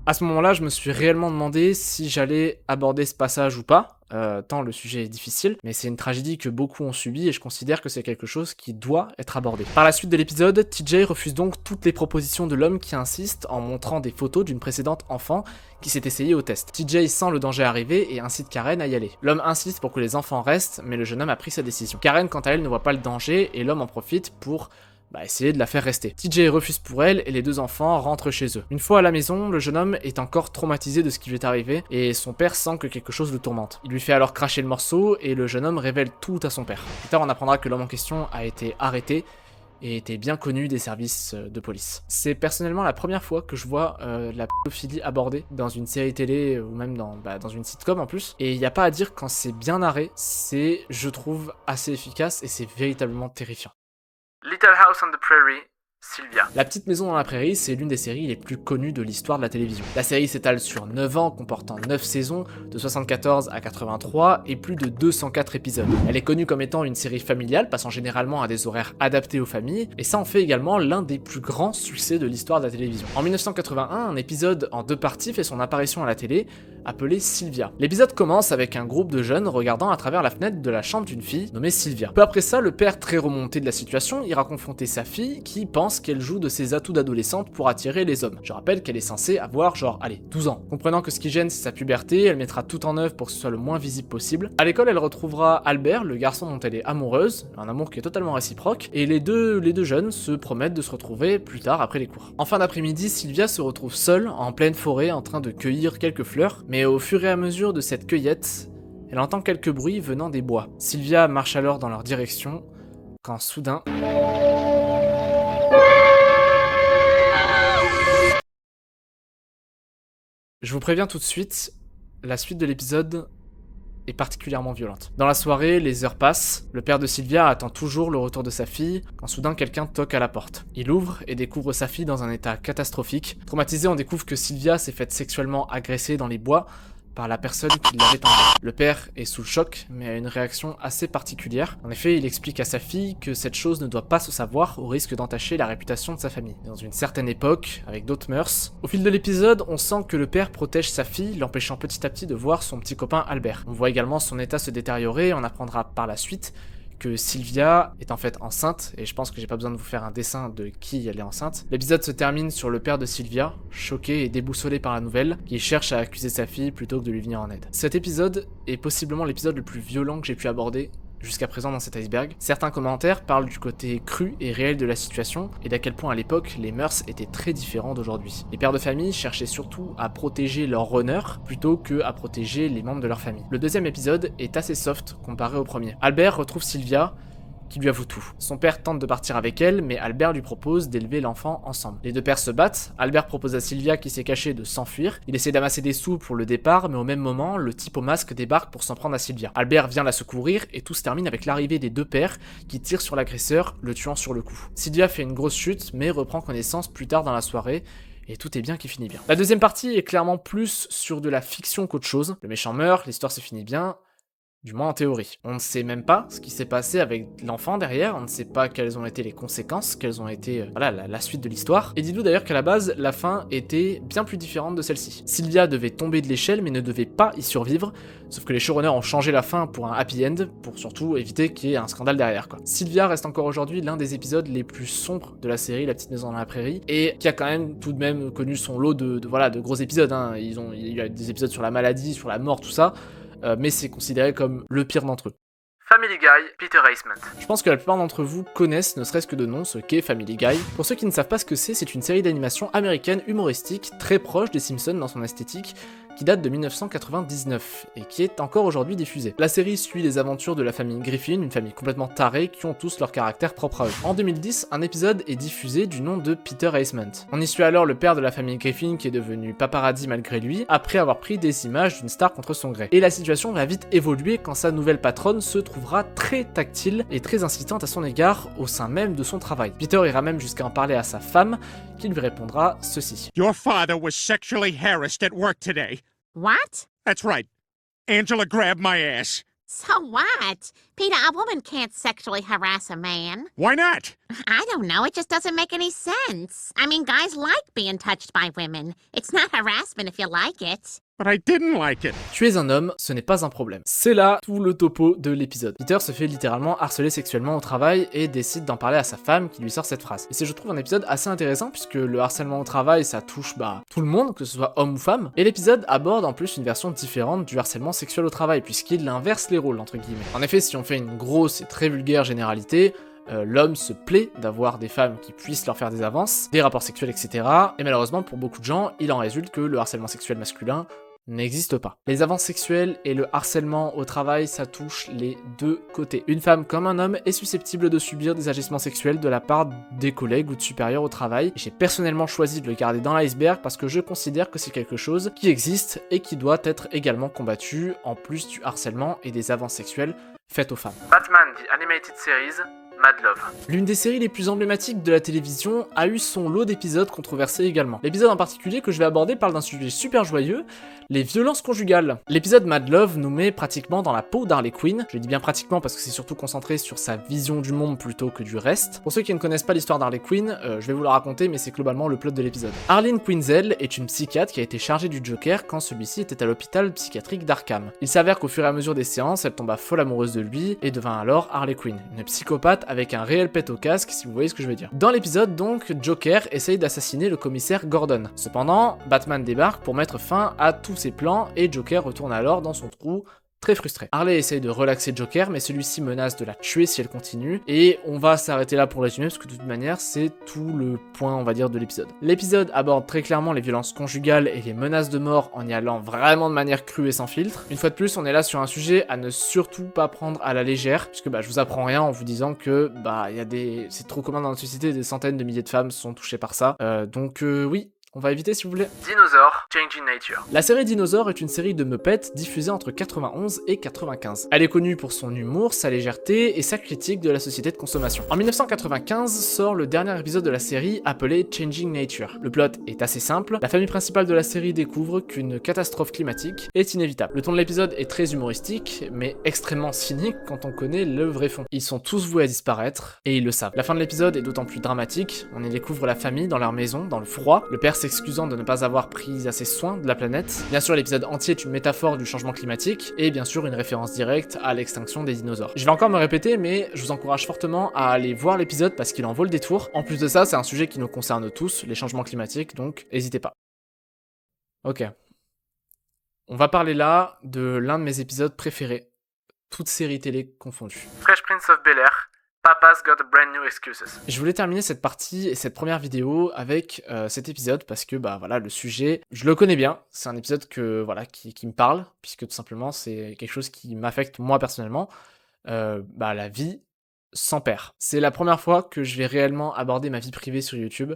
À ce moment-là, je me suis réellement demandé si j'allais aborder ce passage ou pas, tant le sujet est difficile, mais c'est une tragédie que beaucoup ont subie et je considère que c'est quelque chose qui doit être abordé. Par la suite de l'épisode, TJ refuse donc toutes les propositions de l'homme qui insiste en montrant des photos d'une précédente enfant qui s'est essayée au test. TJ sent le danger arriver et incite Karen à y aller. L'homme insiste pour que les enfants restent, mais le jeune homme a pris sa décision. Karen, quant à elle, ne voit pas le danger et l'homme en profite pour essayer de la faire rester. TJ refuse pour elle et les deux enfants rentrent chez eux. Une fois à la maison, le jeune homme est encore traumatisé de ce qui lui est arrivé et son père sent que quelque chose le tourmente. Il lui fait alors cracher le morceau et le jeune homme révèle tout à son père. Plus tard, on apprendra que l'homme en question a été arrêté et était bien connu des services de police. C'est personnellement la première fois que je vois la pédophilie abordée dans une série télé ou même dans une sitcom en plus. Et il n'y a pas à dire quand c'est bien narré, c'est, je trouve, assez efficace et c'est véritablement terrifiant. Little House on the Prairie, Sylvia. La Petite Maison dans la Prairie, c'est l'une des séries les plus connues de l'histoire de la télévision. La série s'étale sur 9 ans, comportant 9 saisons, de 74 à 83, et plus de 204 épisodes. Elle est connue comme étant une série familiale, passant généralement à des horaires adaptés aux familles, et ça en fait également l'un des plus grands succès de l'histoire de la télévision. En 1981, un épisode en 2 parties fait son apparition à la télé, appelé Sylvia. L'épisode commence avec un groupe de jeunes regardant à travers la fenêtre de la chambre d'une fille nommée Sylvia. Peu après ça, le père, très remonté de la situation, ira confronter sa fille qui pense qu'elle joue de ses atouts d'adolescente pour attirer les hommes. Je rappelle qu'elle est censée avoir 12 ans. Comprenant que ce qui gêne c'est sa puberté, elle mettra tout en œuvre pour que ce soit le moins visible possible. À l'école, elle retrouvera Albert, le garçon dont elle est amoureuse, un amour qui est totalement réciproque, et les deux jeunes se promettent de se retrouver plus tard après les cours. En fin d'après-midi, Sylvia se retrouve seule, en pleine forêt, en train de cueillir quelques fleurs, mais au fur et à mesure de cette cueillette, elle entend quelques bruits venant des bois. Sylvia marche alors dans leur direction, quand soudain... Je vous préviens tout de suite, la suite de l'épisode est particulièrement violente. Dans la soirée, les heures passent, le père de Sylvia attend toujours le retour de sa fille, quand soudain quelqu'un toque à la porte. Il ouvre et découvre sa fille dans un état catastrophique. Traumatisé, on découvre que Sylvia s'est faite sexuellement agresser dans les bois par la personne qui l'avait tentée. Le père est sous le choc, mais a une réaction assez particulière. En effet, il explique à sa fille que cette chose ne doit pas se savoir au risque d'entacher la réputation de sa famille. Dans une certaine époque, avec d'autres mœurs, au fil de l'épisode, on sent que le père protège sa fille, l'empêchant petit à petit de voir son petit copain Albert. On voit également son état se détériorer, on apprendra par la suite que Sylvia est en fait enceinte, et je pense que j'ai pas besoin de vous faire un dessin de qui elle est enceinte. L'épisode se termine sur le père de Sylvia, choqué et déboussolé par la nouvelle, qui cherche à accuser sa fille plutôt que de lui venir en aide. Cet épisode est possiblement l'épisode le plus violent que j'ai pu aborder jusqu'à présent dans cet iceberg. Certains commentaires parlent du côté cru et réel de la situation et d'à quel point à l'époque les mœurs étaient très différents d'aujourd'hui. Les pères de famille cherchaient surtout à protéger leur honneur plutôt que à protéger les membres de leur famille. Le deuxième épisode est assez soft comparé au premier. Albert retrouve Sylvia qui lui avoue tout. Son père tente de partir avec elle, mais Albert lui propose d'élever l'enfant ensemble. Les deux pères se battent, Albert propose à Sylvia qui s'est cachée de s'enfuir, il essaie d'amasser des sous pour le départ, mais au même moment, le type au masque débarque pour s'en prendre à Sylvia. Albert vient la secourir et tout se termine avec l'arrivée des deux pères qui tirent sur l'agresseur, le tuant sur le coup. Sylvia fait une grosse chute, mais reprend connaissance plus tard dans la soirée, et tout est bien qui finit bien. La deuxième partie est clairement plus sur de la fiction qu'autre chose. Le méchant meurt, l'histoire se finit bien, du moins en théorie. On ne sait même pas ce qui s'est passé avec l'enfant derrière, on ne sait pas quelles ont été les conséquences, quelles ont été la suite de l'histoire. Et dis-nous d'ailleurs qu'à la base, la fin était bien plus différente de celle-ci. Sylvia devait tomber de l'échelle mais ne devait pas y survivre, sauf que les showrunners ont changé la fin pour un happy end, pour surtout éviter qu'il y ait un scandale derrière quoi. Sylvia reste encore aujourd'hui l'un des épisodes les plus sombres de la série La Petite Maison dans la Prairie, et qui a quand même tout de même connu son lot de gros épisodes, hein. Il y a des épisodes sur la maladie, sur la mort, tout ça, mais c'est considéré comme le pire d'entre eux. Family Guy, Peter Eastman. Je pense que la plupart d'entre vous connaissent, ne serait-ce que de nom, ce qu'est Family Guy. Pour ceux qui ne savent pas ce que c'est une série d'animation américaine humoristique très proche des Simpsons dans son esthétique, qui date de 1999 et qui est encore aujourd'hui diffusée. La série suit les aventures de la famille Griffin, une famille complètement tarée qui ont tous leur caractère propre à eux. En 2010, un épisode est diffusé du nom de Peter Eastman. On y suit alors le père de la famille Griffin qui est devenu paparazzi malgré lui, après avoir pris des images d'une star contre son gré. Et la situation va vite évoluer quand sa nouvelle patronne se trouvera très tactile et très incitante à son égard au sein même de son travail. Peter ira même jusqu'à en parler à sa femme, qui lui répondra ceci. Your father was sexually harassed at work today. What? That's right. Angela grabbed my ass. So what? Peter, a woman can't sexually harass a man. Why not? I don't know, it just doesn't make any sense. I mean, guys like being touched by women. It's not harassment if you like it. But I didn't like it. Tu es un homme, ce n'est pas un problème. C'est là tout le topo de l'épisode. Peter se fait littéralement harceler sexuellement au travail et décide d'en parler à sa femme qui lui sort cette phrase. Et c'est, je trouve, un épisode assez intéressant puisque le harcèlement au travail, ça touche tout le monde, que ce soit homme ou femme. Et l'épisode aborde en plus une version différente du harcèlement sexuel au travail puisqu'il inverse les rôles entre guillemets. En effet, si on fait une grosse et très vulgaire généralité, l'homme se plaît d'avoir des femmes qui puissent leur faire des avances, des rapports sexuels, etc. Et malheureusement, pour beaucoup de gens, il en résulte que le harcèlement sexuel masculin n'existe pas. Les avances sexuelles et le harcèlement au travail, ça touche les deux côtés. Une femme comme un homme est susceptible de subir des agissements sexuels de la part des collègues ou de supérieurs au travail. J'ai personnellement choisi de le garder dans l'iceberg parce que je considère que c'est quelque chose qui existe et qui doit être également combattu en plus du harcèlement et des avances sexuelles faites aux femmes. Batman The Animated Series, Mad Love. L'une des séries les plus emblématiques de la télévision a eu son lot d'épisodes controversés également. L'épisode en particulier que je vais aborder parle d'un sujet super joyeux, les violences conjugales. L'épisode Mad Love nous met pratiquement dans la peau d'Harley Quinn. Je dis bien pratiquement parce que c'est surtout concentré sur sa vision du monde plutôt que du reste. Pour ceux qui ne connaissent pas l'histoire d'Harley Quinn, je vais vous la raconter mais c'est globalement le plot de l'épisode. Harleen Quinzel est une psychiatre qui a été chargée du Joker quand celui-ci était à l'hôpital psychiatrique d'Arkham. Il s'avère qu'au fur et à mesure des séances, elle tomba folle amoureuse de lui et devint alors Harley Quinn, une psychopathe avec un réel pet au casque si vous voyez ce que je veux dire. Dans l'épisode donc, Joker essaye d'assassiner le commissaire Gordon. Cependant, Batman débarque pour mettre fin à tous ses plans et Joker retourne alors dans son trou très frustré. Harley essaye de relaxer Joker mais celui-ci menace de la tuer si elle continue et on va s'arrêter là pour résumer parce que de toute manière c'est tout le point on va dire de l'épisode. L'épisode aborde très clairement les violences conjugales et les menaces de mort en y allant vraiment de manière crue et sans filtre. Une fois de plus on est là sur un sujet à ne surtout pas prendre à la légère puisque je vous apprends rien en vous disant que c'est trop commun dans notre société, des centaines de milliers de femmes sont touchées par ça. Donc oui, qu'on va éviter s'il vous plaît. Dinosaur, Changing Nature. La série Dinosaur est une série de Muppets diffusée entre 91 et 95. Elle est connue pour son humour, sa légèreté et sa critique de la société de consommation. En 1995 sort le dernier épisode de la série appelé Changing Nature. Le plot est assez simple, la famille principale de la série découvre qu'une catastrophe climatique est inévitable. Le ton de l'épisode est très humoristique, mais extrêmement cynique quand on connaît le vrai fond. Ils sont tous voués à disparaître, et ils le savent. La fin de l'épisode est d'autant plus dramatique, on y découvre la famille dans leur maison, dans le froid, le père s'excusant de ne pas avoir pris assez soin de la planète. Bien sûr, l'épisode entier est une métaphore du changement climatique, et bien sûr une référence directe à l'extinction des dinosaures. Je vais encore me répéter, mais je vous encourage fortement à aller voir l'épisode parce qu'il en vaut le détour. En plus de ça, c'est un sujet qui nous concerne tous, les changements climatiques, donc n'hésitez pas. Ok. On va parler là de l'un de mes épisodes préférés, toutes séries télé confondues. Fresh Prince of Bel-Air. Papa's got a brand new excuses. Je voulais terminer cette partie et cette première vidéo avec cet épisode parce que bah voilà, le sujet, je le connais bien, c'est un épisode que voilà qui me parle puisque tout simplement c'est quelque chose qui m'affecte moi personnellement, la vie sans père. C'est la première fois que je vais réellement aborder ma vie privée sur YouTube.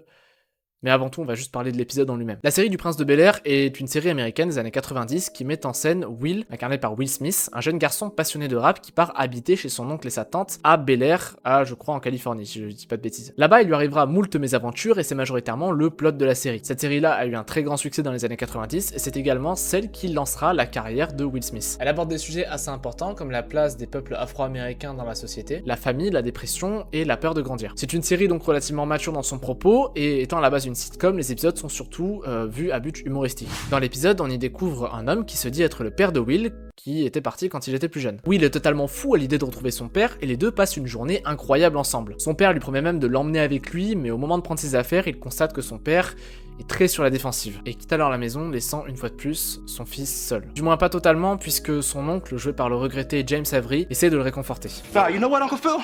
Mais avant tout, on va juste parler de l'épisode en lui-même. La série du Prince de Bel-Air est une série américaine des années 90 qui met en scène Will, incarné par Will Smith, un jeune garçon passionné de rap qui part habiter chez son oncle et sa tante à Bel-Air, je crois en Californie, si je dis pas de bêtises. Là-bas, il lui arrivera moult mésaventures et c'est majoritairement le plot de la série. Cette série-là a eu un très grand succès dans les années 90 et c'est également celle qui lancera la carrière de Will Smith. Elle aborde des sujets assez importants comme la place des peuples afro-américains dans la société, la famille, la dépression et la peur de grandir. C'est une série donc relativement mature dans son propos et étant à la base une sitcom, les épisodes sont surtout vus à but humoristique. Dans l'épisode, on y découvre un homme qui se dit être le père de Will, qui était parti quand il était plus jeune. Will est totalement fou à l'idée de retrouver son père et les deux passent une journée incroyable ensemble. Son père lui promet même de l'emmener avec lui, mais au moment de prendre ses affaires, il constate que son père est très sur la défensive et quitte alors la maison, laissant une fois de plus son fils seul. Du moins pas totalement, puisque son oncle, joué par le regretté James Avery, essaie de le réconforter. You know what, Uncle Phil?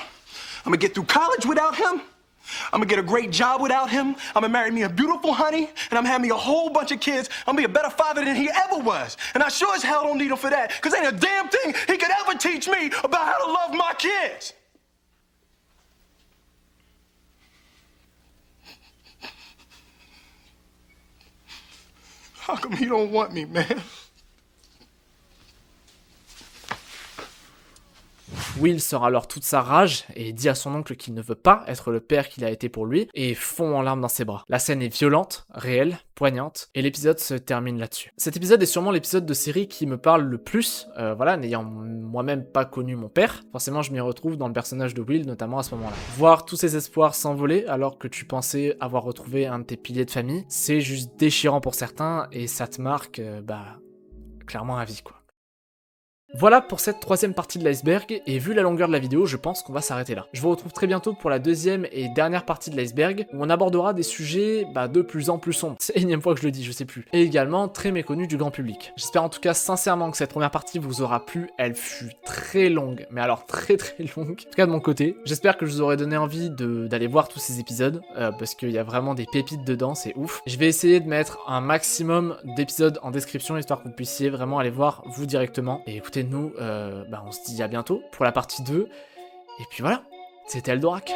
I'm gonna get through college without him. I'm gonna get a great job without him. I'm gonna marry me a beautiful honey, and I'm gonna have me a whole bunch of kids. I'm gonna be a better father than he ever was. And I sure as hell don't need him for that, because ain't a damn thing he could ever teach me about how to love my kids. How come he don't want me, man? Will sort alors toute sa rage et dit à son oncle qu'il ne veut pas être le père qu'il a été pour lui et fond en larmes dans ses bras. La scène est violente, réelle, poignante et l'épisode se termine là-dessus. Cet épisode est sûrement l'épisode de série qui me parle le plus, n'ayant moi-même pas connu mon père, forcément je m'y retrouve dans le personnage de Will, notamment à ce moment-là. Voir tous ses espoirs s'envoler alors que tu pensais avoir retrouvé un de tes piliers de famille, c'est juste déchirant pour certains et ça te marque, clairement à vie quoi. Voilà pour cette troisième partie de l'iceberg, et vu la longueur de la vidéo, je pense qu'on va s'arrêter là. Je vous retrouve très bientôt pour la deuxième et dernière partie de l'iceberg, où on abordera des sujets de plus en plus sombres. C'est l'énième fois que je le dis, je sais plus. Et également très méconnus du grand public. J'espère en tout cas sincèrement que cette première partie vous aura plu, elle fut très longue, mais alors très longue, en tout cas de mon côté. J'espère que je vous aurai donné envie d'aller voir tous ces épisodes, parce qu'il y a vraiment des pépites dedans, c'est ouf. Je vais essayer de mettre un maximum d'épisodes en description, histoire que vous puissiez vraiment aller voir vous directement. Et écoutez, nous, on se dit à bientôt pour la partie 2. Et puis voilà, c'était Eldorak.